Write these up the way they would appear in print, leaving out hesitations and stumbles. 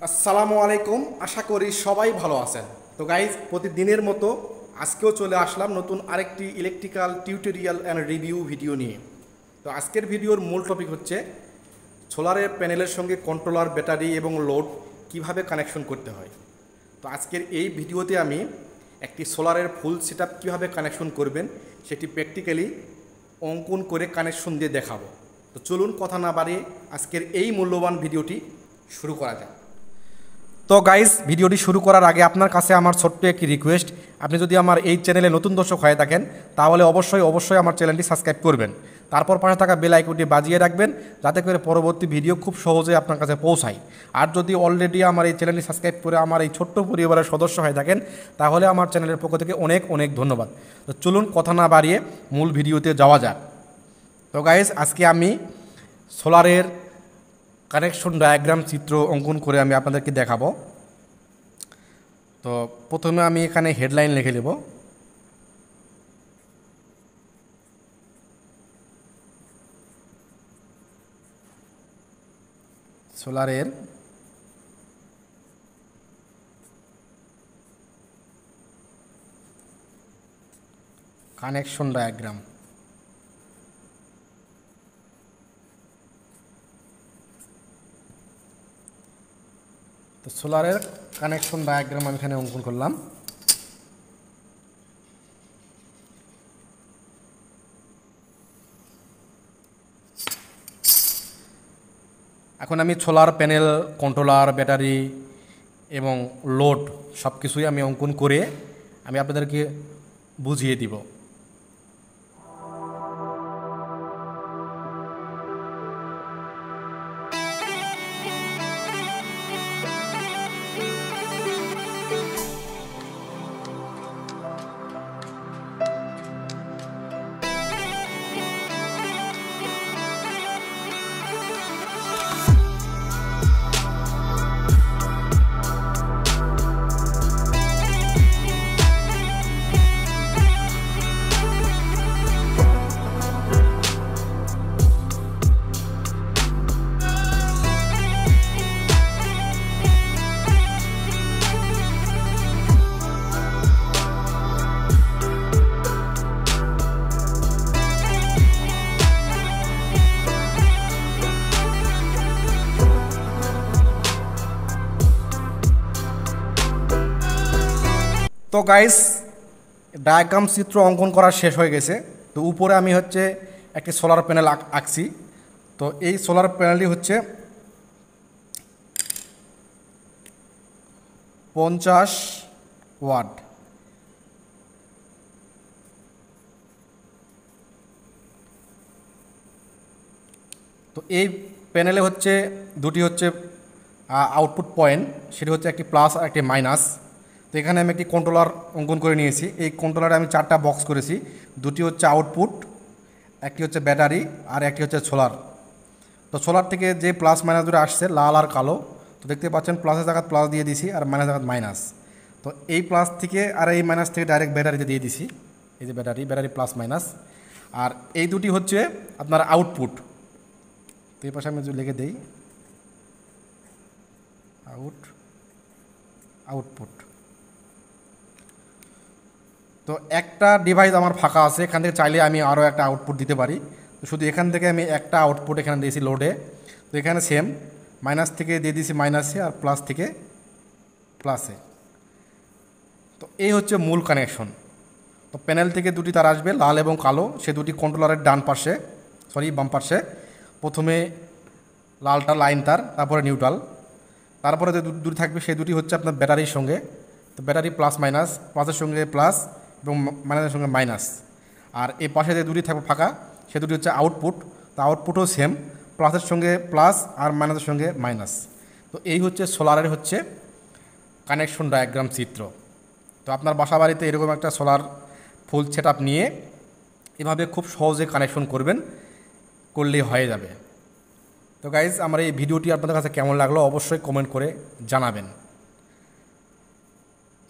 আসসালামু আলাইকুম। আশা করি সবাই ভালো আছেন। তো গাইজ, প্রতিদিনের মতো আজকেও চলে আসলাম নতুন আরেকটি electrical tutorial and review video নিয়ে। তো আজকের ভিডিওর মূল টপিক হচ্ছে সোলারের প্যানেলের সঙ্গে কন্ট্রোলার, ব্যাটারি এবং লোড কিভাবে কানেকশন করতে হয়। তো আজকের এই ভিডিওতে আমি একটি সোলারের ফুল সেটআপ কীভাবে কানেকশন করবেন সেটি প্র্যাকটিক্যালি অঙ্কন করে কানেকশন দিয়ে দেখাবো। তো চলুন কথা না বাড়িয়ে আজকের এই মূল্যবান ভিডিওটি শুরু করা যাক। তো গাইস, ভিডিওটি শুরু করার আগে আপনার কাছে আমার ছোট্ট একটি রিকোয়েস্ট, আপনি যদি আমার এই চ্যানেলে নতুন দর্শক হয়ে থাকেন তাহলে অবশ্যই আমার চ্যানেলটি সাবস্ক্রাইব করবেন, তারপর পাশে থাকা বেল আইকনটি বাজিয়ে রাখবেন যাতে করে পরবর্তী ভিডিও খুব সহজে আপনার কাছে পৌঁছায়। আর যদি অলরেডি আমার এই চ্যানেলটি সাবস্ক্রাইব করে আমার এই ছোট্ট পরিবারের সদস্য হয়ে থাকেন তাহলে আমার চ্যানেলের পক্ষ থেকে অনেক অনেক ধন্যবাদ। তো চলুন কথা না বাড়িয়ে মূল ভিডিওতে যাওয়া যাক। তো গাইস, আজকে আমি সোলারের কানেকশন ডায়াগ্রাম চিত্র অঙ্কন করে আমি আপনাদেরকে দেখাবো। তো প্রথমে আমি এখানে হেডলাইন লিখে নেব। সোলারের কানেকশন ডায়াগ্রাম। তো সোলারের কানেকশন ডায়াগ্রাম আমি এখানে অঙ্কন করলাম। এখন আমি সোলার প্যানেল, কন্ট্রোলার, ব্যাটারি এবং লোড সব কিছুই আমি অঙ্কন করে আমি আপনাদেরকে বুঝিয়ে দিব। তো গাইস, ডায়াগ্রাম চিত্র অঙ্কন করা শেষ হয়ে গেছে। তো উপরে আমি একটি সোলার প্যানেল আঁকছি। তো এই সোলার প্যানেলটি 50 ওয়াট। তো এই প্যানেলে দুটি আউটপুট পয়েন্ট, সেটি একটি প্লাস আর একটি মাইনাস। তো এখানে আমি একটি কন্ট্রোলার অঙ্কন করে নিয়েছি। এই কন্ট্রোলারে আমি 4টা বক্স করেছি। দুটি আউটপুট, একটি ব্যাটারি আর একটি সোলার। তো সোলার থেকে যে প্লাস মাইনাস দুটো আসছে, লাল আর কালো, তো দেখতে পাচ্ছেন প্লাসের জায়গায় প্লাস দিয়ে দিছি আর মাইনাস জায়গায় মাইনাস। তো এই প্লাস থেকে আর এই মাইনাস থেকে ডাইরেক্ট ব্যাটারিতে দিয়ে দিছি। এই যে ব্যাটারি প্লাস মাইনাস। আর এই দুটি আপনার আউটপুট। তো এই পাশে আমি যদি লিখে দিই আউটপুট। তো একটা ডিভাইস আমার ফাঁকা আছে, এখান থেকে চাইলে আমি আরও একটা আউটপুট দিতে পারি। তো শুধু এখান থেকে আমি একটা আউটপুট এখানে দিয়েছি লোডে। তো এখানে সেম মাইনাস থেকে দিয়ে দিয়েছি মাইনাসে আর প্লাস থেকে প্লাসে। তো এই মূল কানেকশন। তো প্যানেল থেকে দুটি তার আসবে, লাল এবং কালো। সে দুটি কন্ট্রোলারের বাম পাশে। প্রথমে লালটা লাইন তার, তারপরে নিউট্রাল, তারপরে যে দুটি থাকবে সেই দুটি আপনার ব্যাটারির সঙ্গে। তো ব্যাটারি প্লাস মাইনাস, প্লাসের সঙ্গে প্লাস এবং মাইনাসের সঙ্গে মাইনাস। আর এই পাশে যে দুটি থাকবে ফাঁকা সে দুটি আউটপুট। তো আউটপুটও সেম, প্লাসের সঙ্গে প্লাস আর মাইনাসের সঙ্গে মাইনাস। তো এই সোলারের কানেকশন ডায়াগ্রাম চিত্র। তো আপনার বাসা বাড়িতে এরকম একটা সোলার ফুল সেটআপ নিয়ে এভাবে খুব সহজে কানেকশন করলেই হয়ে যাবে। তো গাইজ, আমার এই ভিডিওটি আপনাদের কাছে কেমন লাগলো অবশ্যই কমেন্ট করে জানাবেন।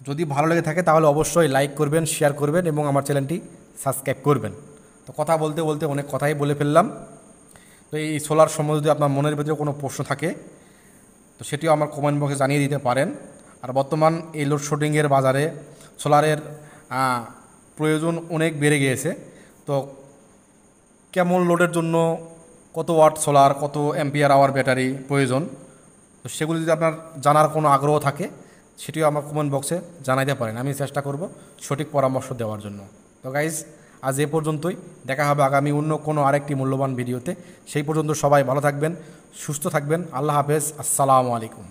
যদি ভালো লেগে থাকে তাহলে অবশ্যই লাইক করবেন, শেয়ার করবেন এবং আমার চ্যানেলটি সাবস্ক্রাইব করবেন। তো কথা বলতে বলতে অনেক কথাই বলে ফেললাম। তো এই সোলার সম্বন্ধে যদি আপনার মনের ভিতরে কোনো প্রশ্ন থাকে তো সেটিও আমার কমেন্ট বক্সে জানিয়ে দিতে পারেন। আর বর্তমান এই লোডশেডিংয়ের বাজারে সোলারের প্রয়োজন অনেক বেড়ে গিয়েছে। তো কেমন লোডের জন্য কত ওয়াট সোলার, কত অ্যাম্পিয়ার আওয়ার ব্যাটারি প্রয়োজন, তো সেগুলো যদি আপনার জানার কোনো আগ্রহ থাকে সেটিও আমার কমেন্ট বক্সে জানাইতে পারেন। আমি চেষ্টা করব সঠিক পরামর্শ দেওয়ার জন্য। তো গাইজ, আজ এ পর্যন্তই। দেখা হবে আগামী অন্য কোনো আরেকটি মূল্যবান ভিডিওতে। সেই পর্যন্ত সবাই ভালো থাকবেন, সুস্থ থাকবেন। আল্লাহ হাফেজ। আসসালামু আলাইকুম।